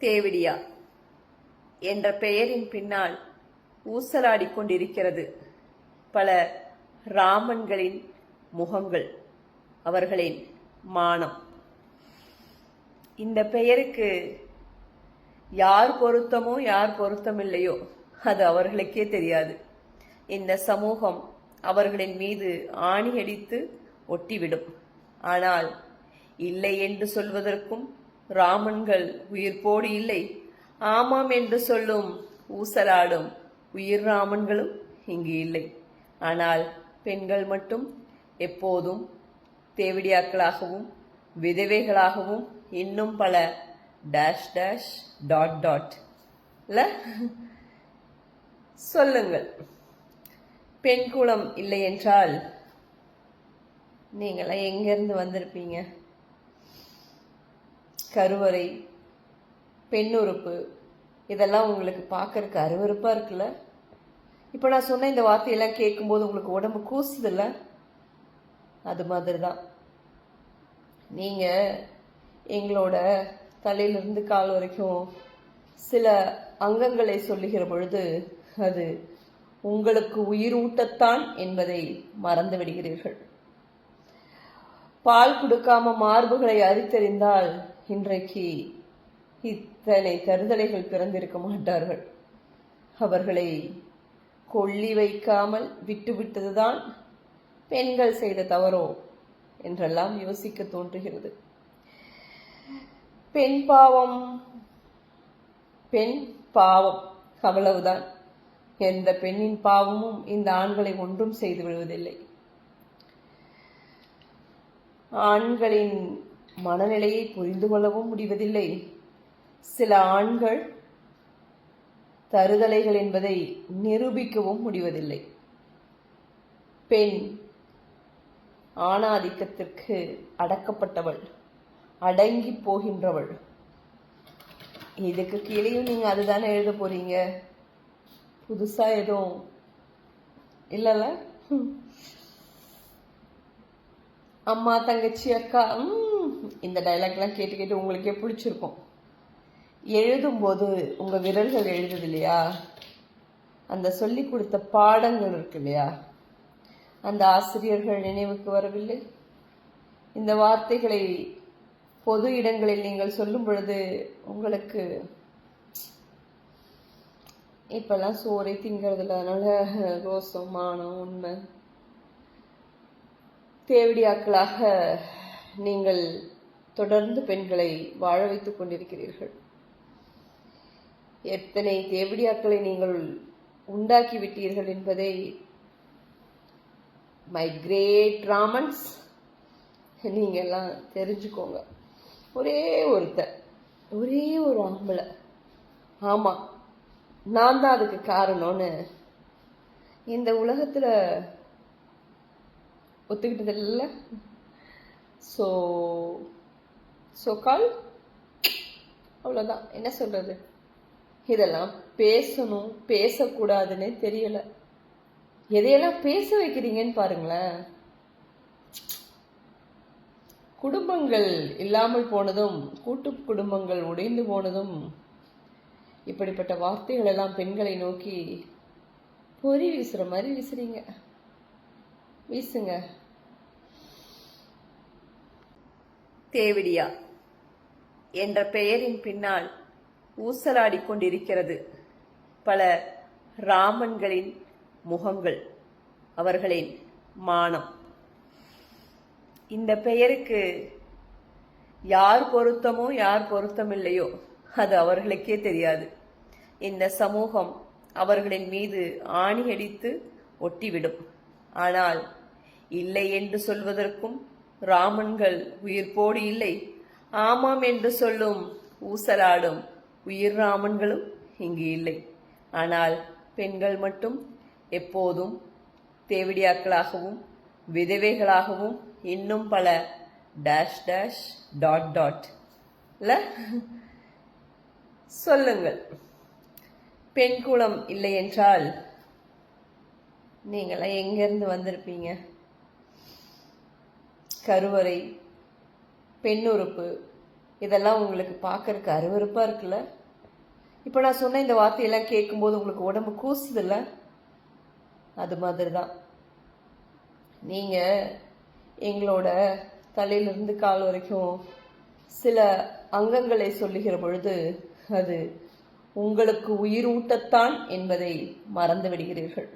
தேவிடியா என்ற பெயரின் பின்னால் ஊசலாடிக் கொண்டிருக்கிறது பல ராமன்களின் முகங்கள், அவர்களின் மானம். இந்த பெயருக்கு யார் பொருத்தமோ யார் பொருத்தமில்லையோ அது அவர்களுக்கே தெரியாது. இந்த சமூகம் அவர்களின் மீது ஆணியடித்து ஒட்டிவிடும். ஆனால் இல்லை என்று சொல்வதற்கும் ராமன்கள் உயிர்ப்போடு இல்லை, ஆமாம் என்று சொல்லும் ஊசலாடும் உயிர் ராமன்களும் இங்கு இல்லை. ஆனால் பெண்கள் மட்டும் எப்போதும் தேவிடியாக்களாகவும் விதவைகளாகவும் இன்னும் பல டேஷ் டேஷ் டாட் டாட் சொல்லுங்கள். பெண் குலம் இல்லை என்றால் நீங்களாம் எங்கிருந்து வந்திருப்பீங்க? கருவறை, பெண்ணுறுப்பு, இதெல்லாம் உங்களுக்கு பார்க்கறதுக்கு அருவருப்பா இருக்குல்ல? இப்போ நான் சொன்ன இந்த வார்த்தையெல்லாம் கேட்கும்போது உங்களுக்கு உடம்பு கூசுதில்ல? அது மாதிரி தான் நீங்கள் எங்களோட தலையிலிருந்து கால் வரைக்கும் சில அங்கங்களை சொல்லுகிற பொழுது அது உங்களுக்கு உயிர் ஊட்டத்தான் என்பதை மறந்து விடுகிறீர்கள். பால் கொடுக்காம மார்புகளை அரித்தறிந்தால் இன்றைக்கு இத்தனை தருதலைகள் பிறந்திருக்க மாட்டார்கள். அவர்களை கொள்ளி வைக்காமல் விட்டுவிட்டதுதான் பெண்கள் செய்த தவறோ என்றெல்லாம் யோசிக்க தோன்றுகிறது. பெண் பாவம், பெண் பாவம், அவ்வளவுதான். எந்த பெண்ணின் பாவமும் இந்த ஆண்களை ஒன்றும் செய்து விடுவதில்லை. ஆண்களின் மனநிலையை புரிந்து கொள்ளவும் முடிவதில்லை. சில ஆண்கள் தருதலைகள் என்பதை நிரூபிக்கவும் முடிவதில்லை. பெண் ஆணாதிக்கத்திற்கு அடக்கப்பட்டவள், அடங்கி போகின்றவள். இதுக்கு கீழேயும் நீங்க அதுதானே எழுத போறீங்க. புதுசா எதுவும் இல்லைல்ல? அம்மா, தங்கச்சி, அக்கா, இந்த டைலாக்லாம் கேட்டு கேட்டு உங்களுக்கே பிடிச்சிருக்கும். எழுதும்போது உங்க விரல்கள் எழுதுது இல்லையா, அந்த சொல்லி கொடுத்த பாடங்கள் இருக்கு இல்லையா, அந்த ஆசிரியர்கள் நினைவுக்கு வரவில்லை. இந்த வார்த்தைகளை பொது இடங்களில் நீங்கள் சொல்லும் பொழுது உங்களுக்கு இப்பெல்லாம் சோறை திங்கிறதுல, அதனால ரோசம், மானம், உண்மை. தேவிடியாக்களாக நீங்கள் தொடர்ந்து பெண்களை வாழ வைத்துக் கொண்டிருக்கிறீர்கள். எத்தனை தேவிடியாக்களை நீங்கள் உண்டாக்கி விட்டீர்கள் என்பதை மை கிரேட் ராமன்ஸ் நீங்க எல்லாம் தெரிஞ்சுக்கோங்க. ஒரே ஒருத்தர், ஒரே ஒரு ஆம்பளை, ஆமா நான் தான் அதுக்கு காரணம்னு இந்த உலகத்துல ஒத்துக்கிட்டது இல்லை. ஸோ கால் அவ்வளோதான். என்ன சொல்றது? இதெல்லாம் பேசணும் பேசக்கூடாதுன்னு தெரியல. எதையெல்லாம் பேச வைக்கிறீங்கன்னு பாருங்களேன். குடும்பங்கள் இல்லாமல் போனதும், கூட்டு குடும்பங்கள் உடைந்து போனதும் இப்படிப்பட்ட வார்த்தைகள் எல்லாம் பெண்களை நோக்கி பொறி வீசுற மாதிரி வீசுறீங்க. வீசுங்க. தேவிடியா என்ற பெயரின் பின்னால் ஊசலாடிக் கொண்டிருக்கிறது பல ராமன்களின் முகங்கள், அவர்களின் மானம். இந்த பெயருக்கு யார் பொருத்தமோ யார் பொருத்தமில்லையோ அது அவர்களுக்கே தெரியாது. இந்த சமூகம் அவர்களின் மீது ஆணியடித்து ஒட்டிவிடும். ஆனால் இல்லை என்று சொல்வதற்கும் ராமன்கள் உயிர்ப்போடு இல்லை, ஆமாம் என்று சொல்லும் ஊசலாடும் உயிர் ராமன்களும் இங்கு இல்லை. ஆனால் பெண்கள் மட்டும் எப்போதும் தேவிடியாக்களாகவும் விதவைகளாகவும் இன்னும் பல டேஷ் டேஷ் டாட் டாட் சொல்லுங்கள். பெண் குலம் இல்லை என்றால் நீங்களாம் எங்கிருந்து வந்திருப்பீங்க? கருவறை, பெண்ணுறுப்பு, இதெல்லாம் உங்களுக்கு பார்க்கறதுக்கு அருவருப்பாக இருக்குல்ல? இப்போ நான் சொன்ன இந்த வார்த்தையெல்லாம் கேட்கும்போது உங்களுக்கு உடம்பு கூசுதில்ல? அது மாதிரி தான் நீங்கள் எங்களோட தலையிலிருந்து கால் வரைக்கும் சில அங்கங்களை சொல்லுகிற பொழுது அது உங்களுக்கு உயிர் ஊட்டத்தான் என்பதை மறந்து விடுகிறீர்கள்.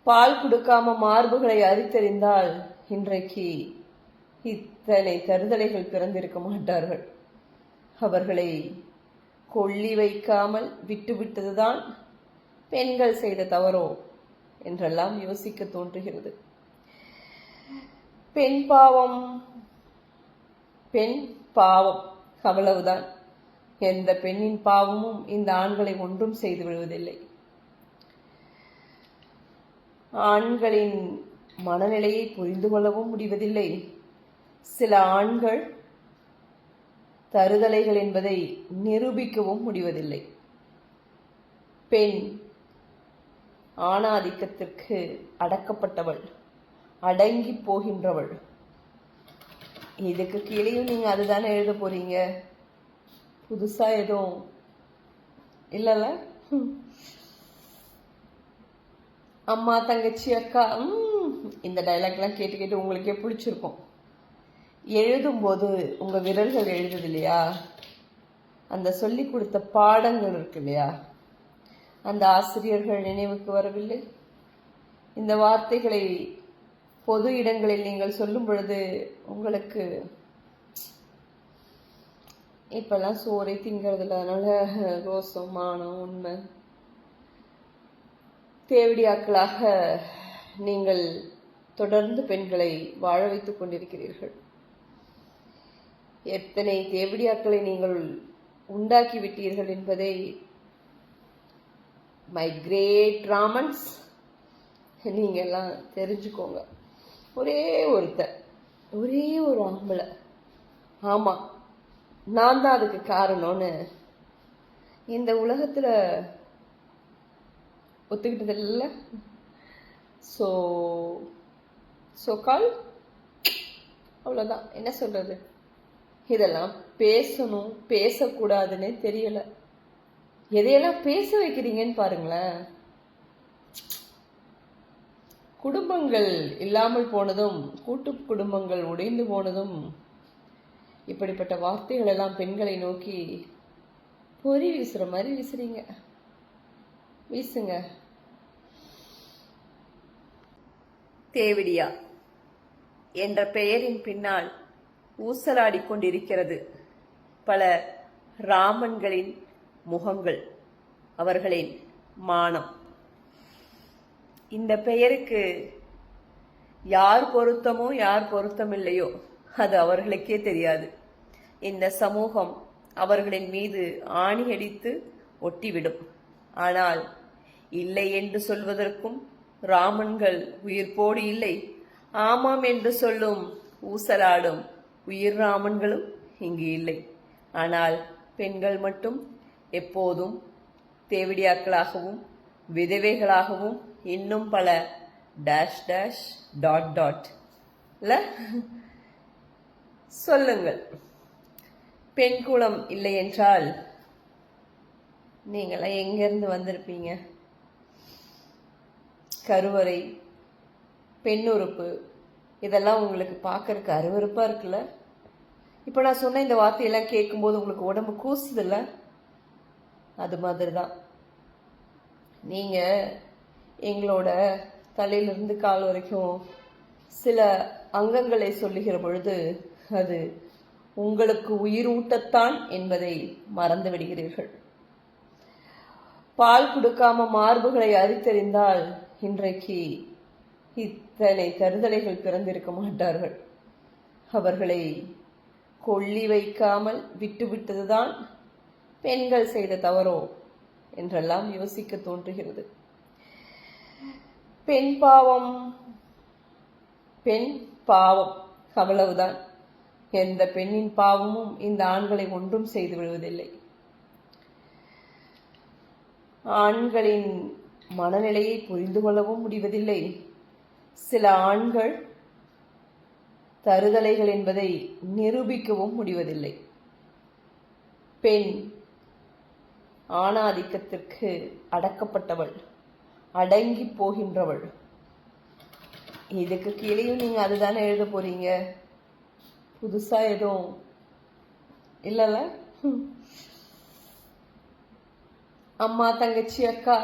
பால் கொடுக்காம மார்புகளை அரித்தெறிந்தால் இன்றைக்கு இத்தனை தருதலைகள் பிறந்திருக்க மாட்டார்கள். அவர்களை கொள்ளி வைக்காமல் விட்டுவிட்டதுதான் பெண்கள் செய்த தவறோ என்றெல்லாம் யோசிக்க தோன்றுகிறது. பெண் பாவம், பெண் பாவம், அவ்வளவுதான். எந்த பெண்ணின் பாவமும் இந்த ஆண்களை ஒன்றும் செய்து விடுவதில்லை. ஆண்களின் மனநிலையை புரிந்து கொள்ளவும் முடிவதில்லை. சில ஆண்கள் தருதலைகள் என்பதை நிரூபிக்கவும் முடிவதில்லை. பெண் ஆணாதிக்கத்திற்கு அடக்கப்பட்டவள், அடங்கி போகின்றவள். இதுக்கு கீழேயும் நீங்க அதுதானே எழுத போறீங்க. புதுசா எதுவும் இல்லைல்ல? அம்மா, தங்கச்சி, அக்கா, இந்த டைலாக்லாம் கேட்டு கேட்டு உங்களுக்கே பிடிச்சிருக்கும். எழுதும்போது உங்க விரல்கள் எழுதுது இல்லையா, அந்த சொல்லி கொடுத்த பாடங்கள் இருக்கு இல்லையா, அந்த ஆசிரியர்கள் நினைவுக்கு வரவில்லை. இந்த வார்த்தைகளை பொது இடங்களில் நீங்கள் சொல்லும் பொழுது உங்களுக்கு இப்பெல்லாம் சோறை திங்கிறதுல, அதனால ரோசம், மானம், உண்மை தேவடியாக்களாக நீங்கள் தொடர்ந்து பெண்களை வாழ வைத்துக் கொண்டிருக்கிறீர்கள். எத்தனை தேவடியாக்களை நீங்கள் உண்டாக்கி விட்டீர்கள் என்பதை மை கிரேட் ராமன்ஸ் நீங்க எல்லாம் தெரிஞ்சுக்கோங்க. ஒரே ஒருத்தர், ஒரே ஒரு ஆம்பளை, ஆமா நான் தான் அதுக்கு காரணம்னு இந்த உலகத்துல ஒத்துக்கிட்டது இல்லை. ஸோ கால் அவ்வளோதான். என்ன சொல்றது? இதெல்லாம் பேசணும் பேசக்கூடாதுன்னு தெரியல. எதையெல்லாம் பேச வைக்கிறீங்கன்னு பாருங்களேன். குடும்பங்கள் இல்லாமல் போனதும், கூட்டு குடும்பங்கள் உடைந்து போனதும் இப்படிப்பட்ட வார்த்தைகள் எல்லாம் பெண்களை நோக்கி பொறி வீசுற மாதிரி வீசுறீங்க. வீசுங்க. தேவிடியா என்ற பெயரின் பின்னால் ஊசலாடி கொண்டிருக்கிறது பல ராமன்களின் முகங்கள், அவர்களின் மானம். இந்த பெயருக்கு யார் பொருத்தமோ யார் பொருத்தமில்லையோ அது அவர்களுக்கே தெரியாது. இந்த சமூகம் அவர்களின் மீது ஆணி அடித்து ஒட்டிவிடும். ஆனால் இல்லை என்று சொல்வதற்கும் ராமன்கள் உயிர்ப்போடு இல்லை, ஆமாம் என்று சொல்லும் ஊசலாடும் உயிர் ராமன்களும் இங்கு இல்லை. ஆனால் பெண்கள் மட்டும் எப்போதும் தேவிடியாக்களாகவும் விதவைகளாகவும் இன்னும் பல டேஷ் டேஷ் டாட் டாட் இல்ல சொல்லுங்கள். பெண் குலம் இல்லை என்றால் நீங்களாம் எங்கிருந்து வந்திருப்பீங்க? கருவறை, பெண் உறுப்பு, இதெல்லாம் உங்களுக்கு பார்க்கறதுக்கு அருவருப்பா இருக்குல்ல? இப்போ நான் சொன்ன இந்த வார்த்தையெல்லாம் கேட்கும்போது உங்களுக்கு உடம்பு கூசுதில்ல? அது மாதிரி தான் நீங்க எங்களோட தலையிலிருந்து கால் வரைக்கும் சில அங்கங்களை சொல்லுகிற பொழுது அது உங்களுக்கு உயிர் ஊட்டத்தான் என்பதை மறந்து விடுகிறீர்கள். பால் கொடுக்காம மார்புகளை அரித்தெறிந்தால் இன்றைக்கு இத்தனை தருதலைகள் பிறந்திருக்க மாட்டார்கள். அவர்களை கொள்ளி வைக்காமல் விட்டுவிட்டதுதான் பெண்கள் செய்த தவறோ என்றெல்லாம் யோசிக்க தோன்றுகிறது. பெண் பாவம், பெண் பாவம், அவ்வளவுதான். எந்த பெண்ணின் பாவமும் இந்த ஆண்களை ஒன்றும் செய்து விடுவதில்லை. ஆண்களின் மனநிலையை புரிந்து கொள்ளவும் முடிவதில்லை. சில ஆண்கள் தருதலைகள் என்பதை நிரூபிக்கவும் முடிவதில்லை. பெண் ஆணாதிக்கத்திற்கு அடக்கப்பட்டவள், அடங்கி போகின்றவள். இதுக்கு கீழேயும் நீங்க அதுதானே எழுத போறீங்க. புதுசா எதுவும் இல்லைல்ல? அம்மா, தங்கச்சி, அக்கா,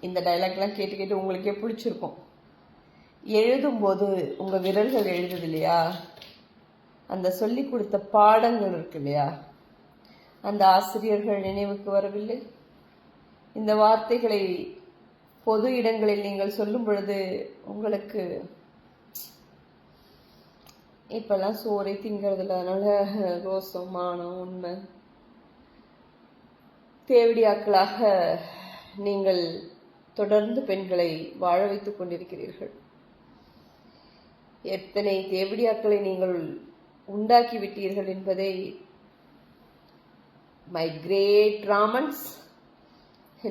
இந்த டைலாக்லாம் கேட்டு கேட்டு உங்களுக்கே பிடிச்சிருக்கும். எழுதும்போது உங்க விரல்கள் எழுதுது இல்லையா, அந்த சொல்லி கொடுத்த பாடங்கள் இருக்கு இல்லையா, அந்த ஆசிரியர்கள் நினைவுக்கு வரவில்லை. இந்த வார்த்தைகளை பொது இடங்களில் நீங்கள் சொல்லும் பொழுது உங்களுக்கு இப்பெல்லாம் சோறை திங்கிறதுல, அதனால ரோசம், மானம், உண்மை, தேவடியாக்களாக நீங்கள் தொடர்ந்து பெண்களை வாழ வைத்துக் கொண்டிருக்கிறீர்கள். எத்தனை தேவடியாக்களை நீங்கள் உண்டாக்கி விட்டீர்கள் என்பதை மை கிரேட் ராமன்ஸ்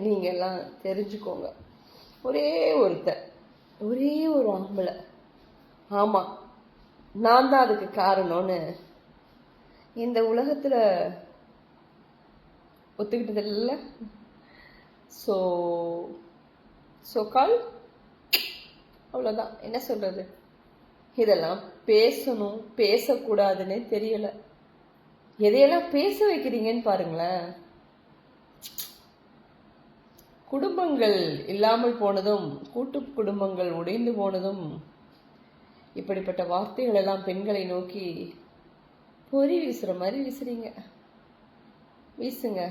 நீங்க எல்லாம் தெரிஞ்சுக்கோங்க. ஒரே ஒரு ஆம்பளை, ஆமா நான் தான் அதுக்கு காரணம்னு இந்த உலகத்துல ஒத்துக்கிட்டது இல்லை. ஸோ கால் அவ்வளோதான். என்ன சொல்றது, இதெல்லாம் பேசணும் பேசக்கூடாதுன்னு தெரியல. எதையெல்லாம் பேச வைக்கிறீங்கன்னு பாருங்களேன். குடும்பங்கள் இல்லாமல் போனதும், கூட்டு குடும்பங்கள் உடைந்து போனதும் இப்படிப்பட்ட வார்த்தைகள் எல்லாம் பெண்களை நோக்கி பொறி வீசுற மாதிரி வீசுறீங்க. வீசுங்க.